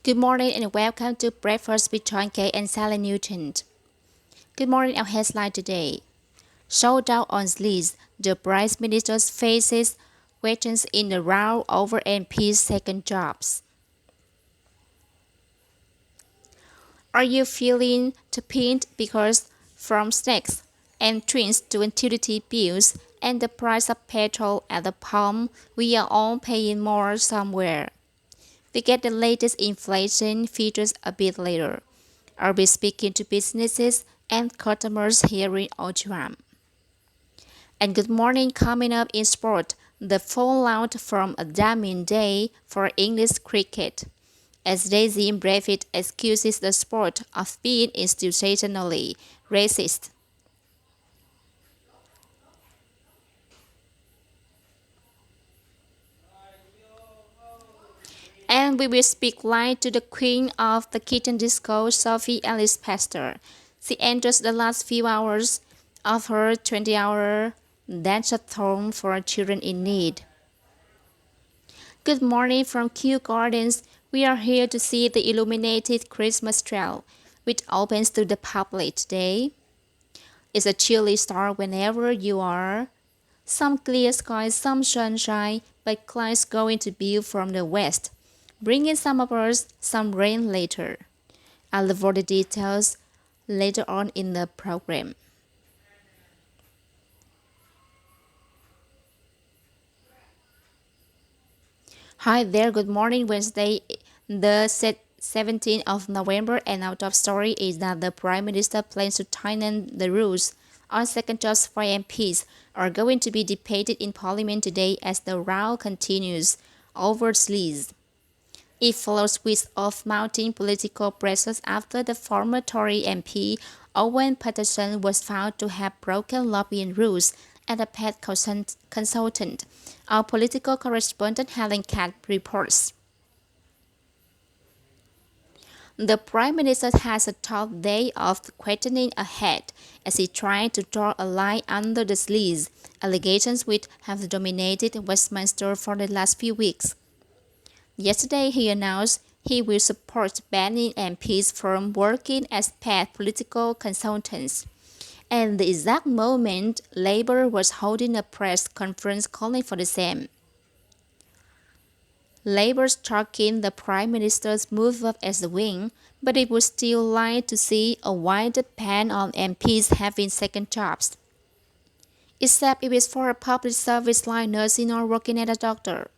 Good morning and welcome to Breakfast with John Kay and Sally Newton. Good morning, our headline today. Showdown on sleaze. The Prime Minister faces questions in the row over MP's second jobs. Are you feeling the pinch because from snacks and drinks to utility bills and the price of petrol at the pump, we are all paying more somewhere? We get the latest inflation figures a bit later. I'll be speaking to businesses and customers here in Ojuam. And good morning coming up in sport, the fallout from a damning day for English cricket. As Daisy Breivik excuses the sport of being institutionally racist. And we will speak live to the queen of the kitchen disco, Sophie Alice Pastor. She enters the last few hours of her 20-hour dance-a-thon for children in need. Good morning from Kew Gardens. We are here to see the illuminated Christmas tree, which opens to the public today. It's a chilly start whenever you are. Some clear skies, some sunshine, but clouds going to build from the west, bringing some of us some rain later. I'll look for the details later on in the program. Hi there, good morning, Wednesday, the 17th of November, and our top story is that the Prime Minister plans to tighten the rules on second jobs for MPs are going to be debated in Parliament today as the row continues over sleaze. It follows weeks of mounting political pressures after the former Tory MP Owen Paterson was found to have broken lobbying rules at a pet consultant. Our political correspondent Helen Cat reports. The Prime Minister has a tough day of questioning ahead as he tries to draw a line under the sleaze allegations which have dominated Westminster for the last few weeks. Yesterday, he announced he will support banning MPs from working as paid political consultants. And the exact moment, Labour was holding a press conference calling for the same. Labour tracking the Prime Minister's move up as a win, but it would still like to see a wider ban on MPs having second jobs. Except if it's for a public service like nursing or working as a doctor.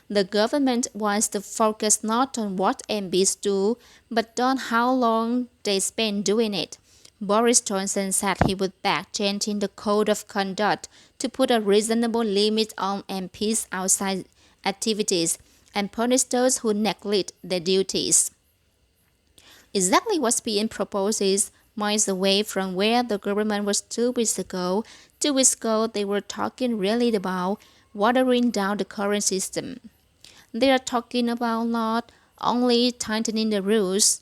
The government wants to focus not on what MPs do, but on how long they spend doing it. Boris Johnson said he would back changing the code of conduct to put a reasonable limit on MPs' outside activities and punish those who neglect their duties. Exactly what's being proposed is miles away from where the government was 2 weeks ago. 2 weeks ago, they were talking really about watering down the current system. They are talking about not only tightening the rules,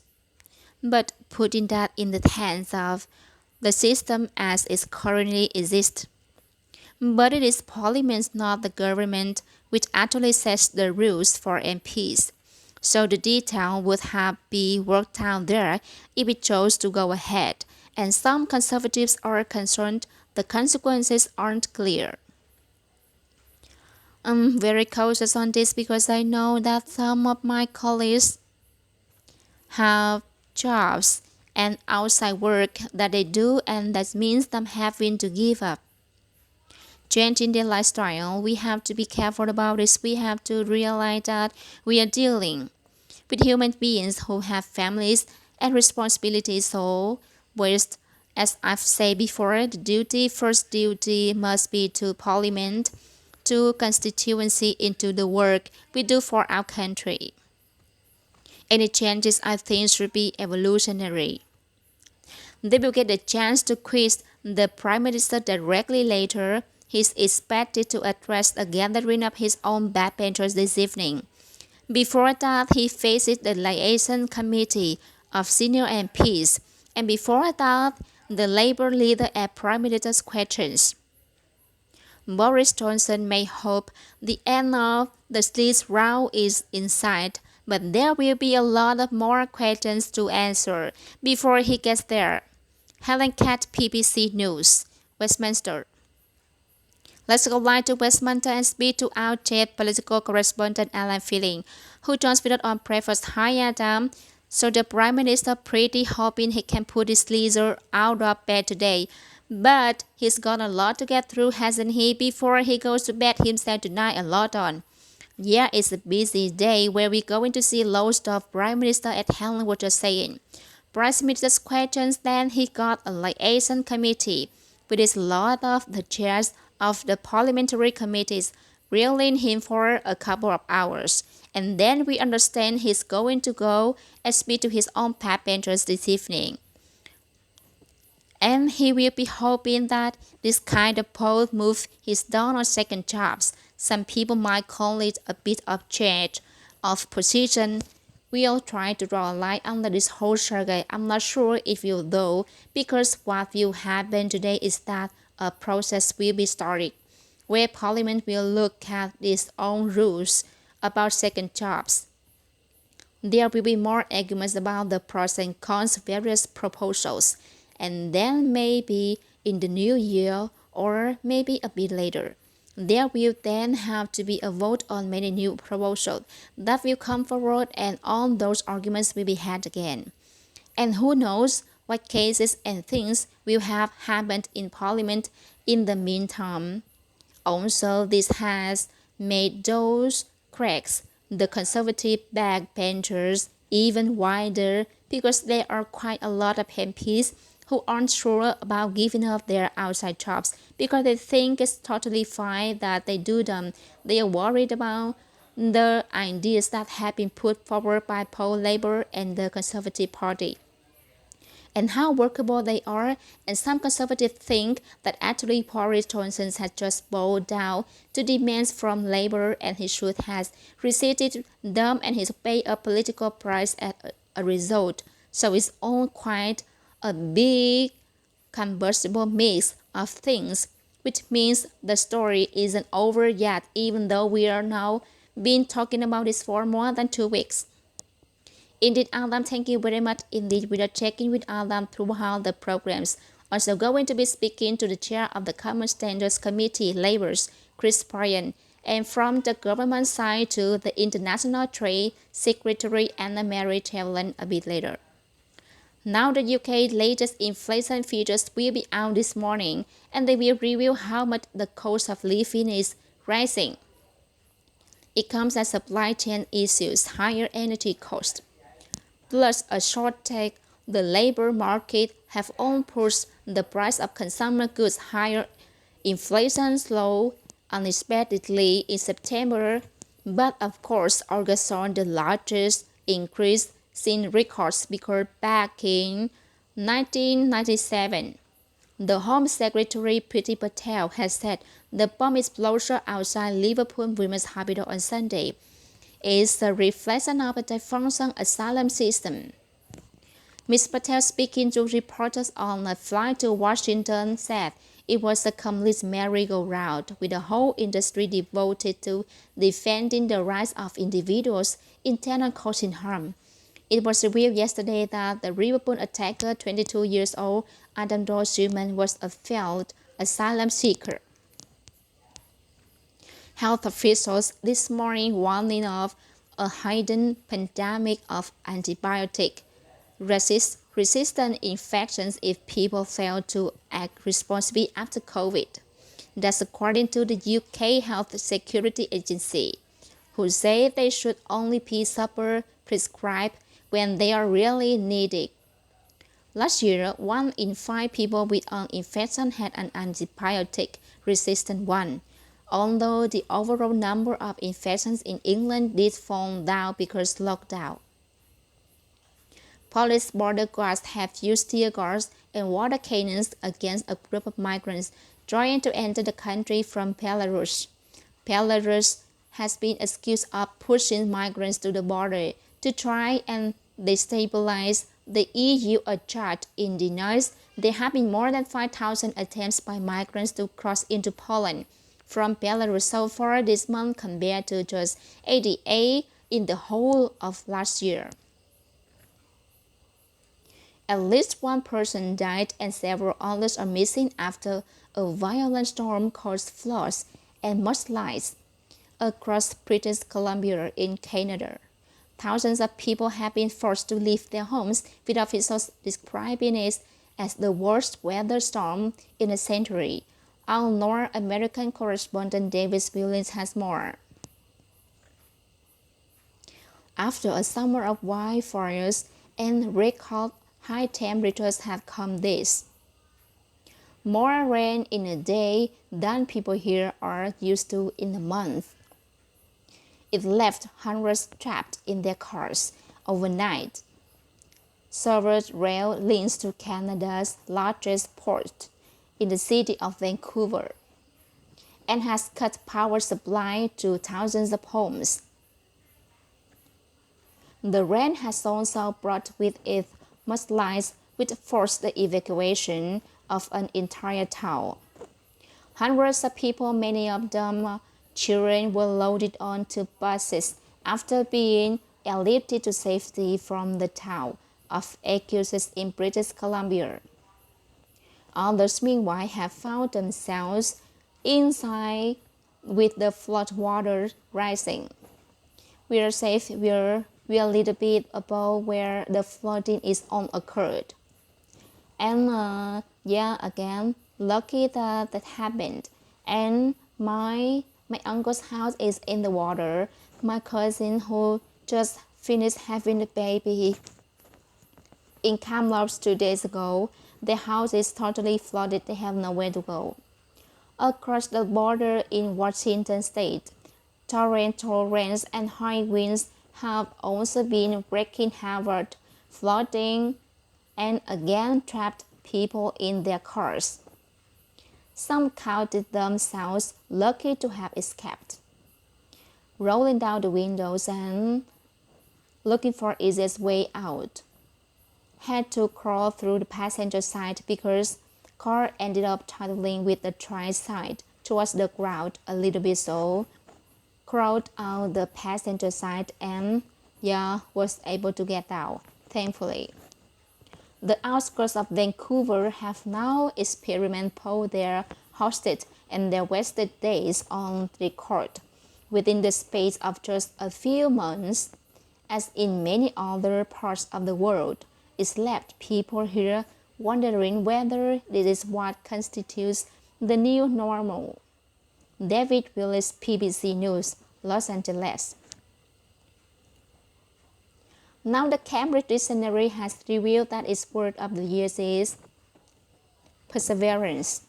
but putting that in the hands of the system as it currently exists. But it is Parliament, not the government, which actually sets the rules for MPs. So the detail would have be worked out there if it chose to go ahead, and some Conservatives are concerned the consequences aren't clear. I'm very cautious on this because I know that some of my colleagues have jobs and outside work that they do, and that means them having to give up. Changing their lifestyle, we have to be careful about this. We have to realize that we are dealing with human beings who have families and responsibilities. So, first, as I've said before, first duty must be to Parliament, to constituency, into the work we do for our country. Any changes I think should be evolutionary. They will get the chance to quiz the Prime Minister directly later. He's expected to address a gathering of his own backbenchers this evening. Before that, he faces the liaison committee of senior MPs, and before that, the Labour leader at Prime Minister's questions. Boris Johnson may hope the end of the sleaze row is in sight, but there will be a lot of more questions to answer before he gets there. Helen Cat, BBC News, Westminster. Let's go live to Westminster and speak to our chief political correspondent Alan Feeling, who joins with us on breakfast. Hi Adam. So the Prime Minister pretty hoping he can put his leader out of bed today. But he's got a lot to get through, hasn't he, before he goes to bed himself tonight a lot on. Yeah, it's a busy day where we're going to see loads of Prime Minister at Helen was just saying. Prime Minister's questions, then he got a liaison committee, with a lot of the chairs of the parliamentary committees grilling him for a couple of hours. And then we understand he's going to go and speak to his own backbenchers this evening. And he will be hoping that this kind of poll move his down on second jobs. Some people might call it a bit of change of position. We'll try to draw a line under this whole saga. I'm not sure if you though, because what will happen today is that a process will be started, where Parliament will look at its own rules about second jobs. There will be more arguments about the pros and cons of various proposals, and then maybe in the new year or maybe a bit later, there will then have to be a vote on many new proposals that will come forward, and all those arguments will be had again. And who knows what cases and things will have happened in Parliament in the meantime. Also, this has made those cracks, the Conservative backbenchers, even wider, because there are quite a lot of MPs who aren't sure about giving up their outside jobs because they think it's totally fine that they do them. They are worried about the ideas that have been put forward by pro-Labour and the Conservative Party, and how workable they are, and some conservatives think that actually Boris Johnson has just bowed down to demands from Labour and he should have resisted them and he's paid a political price as a result. So it's all quite a big combustible mix of things, which means the story isn't over yet, even though we are now been talking about this for more than 2 weeks. Indeed, Adam, thank you very much. Indeed, we are checking with Adam throughout the programs. Also going to be speaking to the chair of the Common Standards Committee, Labour's Chris Bryan, and from the government side to the International Trade Secretary Anna Mary Tavelan a bit later. Now the UK latest inflation figures will be out this morning, and they will reveal how much the cost of living is rising. It comes as supply chain issues, higher energy costs, plus a shortage. The labor market have all pushed the price of consumer goods higher. Inflation slowed unexpectedly in September, but of course August saw the largest increase since records because back in 1997. The Home Secretary Priti Patel has said the bomb explosion outside Liverpool Women's Hospital on Sunday is a reflection of a dysfunctional asylum system. Ms. Patel, speaking to reporters on a flight to Washington, said it was a complete merry-go-round, with the whole industry devoted to defending the rights of individuals intent on causing harm. It was revealed yesterday that the Liverpool attacker, 22 years old Adam Doe-Schumann, was a failed asylum seeker. Health officials this morning warning of a hidden pandemic of antibiotic resistant infections if people fail to act responsibly after COVID. That's according to the UK Health Security Agency, who say they should only be super prescribed when they are really needed. Last year, 1 in 5 people with an infection had an antibiotic-resistant one, although the overall number of infections in England did fall down because lockdown. Police border guards have used tear gas and water cannons against a group of migrants trying to enter the country from Belarus. Belarus has been accused of pushing migrants to the border to try and destabilize the EU. A charge in denies there have been more than 5,000 attempts by migrants to cross into Poland from Belarus so far this month compared to just 88 in the whole of last year. At least one person died and several others are missing after a violent storm caused floods and mudslides across British Columbia in Canada. Thousands of people have been forced to leave their homes, with officials describing it as the worst weather storm in a century. Our North American correspondent David Williams has more. After a summer of wildfires and record high temperatures have come this. More rain in a day than people here are used to in a month. It left hundreds trapped in their cars overnight, severed rail links to Canada's largest port in the city of Vancouver, and has cut power supply to thousands of homes. The rain has also brought with it mudslides which forced the evacuation of an entire town. Hundreds of people, many of them children, were loaded onto buses after being airlifted to safety from the town of Esquimalt in British Columbia. Others, meanwhile, have found themselves inside with the flood water rising. We are safe. We are a little bit above where the flooding is on occurred. And again, lucky that happened. And my uncle's house is in the water. My cousin who just finished having a baby in Kamloops 2 days ago, their house is totally flooded. They have nowhere to go. Across the border in Washington state, torrential rains and high winds have also been wreaking havoc, flooding, and again trapped people in their cars. Some counted themselves lucky to have escaped, rolling down the windows and looking for easiest way out. Had to crawl through the passenger side because car ended up tumbling with the drive side towards the ground a little bit, so crawled out the passenger side and was able to get out, thankfully. The outskirts of Vancouver have now experienced their hostage and their wasted days on record within the space of just a few months. As in many other parts of the world, it's left people here wondering whether this is what constitutes the new normal. David Willis, PBC News, Los Angeles. Now the Cambridge Dictionary has revealed that its word of the year is perseverance.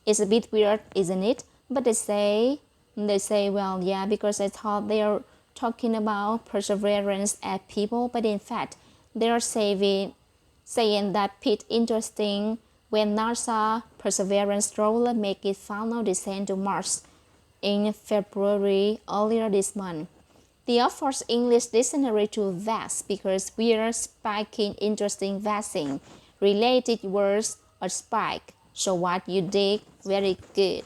It's a bit weird, isn't it? But they say, well, yeah, because I thought they are talking about perseverance at people, but in fact, they are saying that Pete interesting when NASA Perseverance rover make its final descent to Mars in February earlier this month. The Oxford English Dictionary to vast because we are spiking interesting vaccine related words or spike. So what you did very good.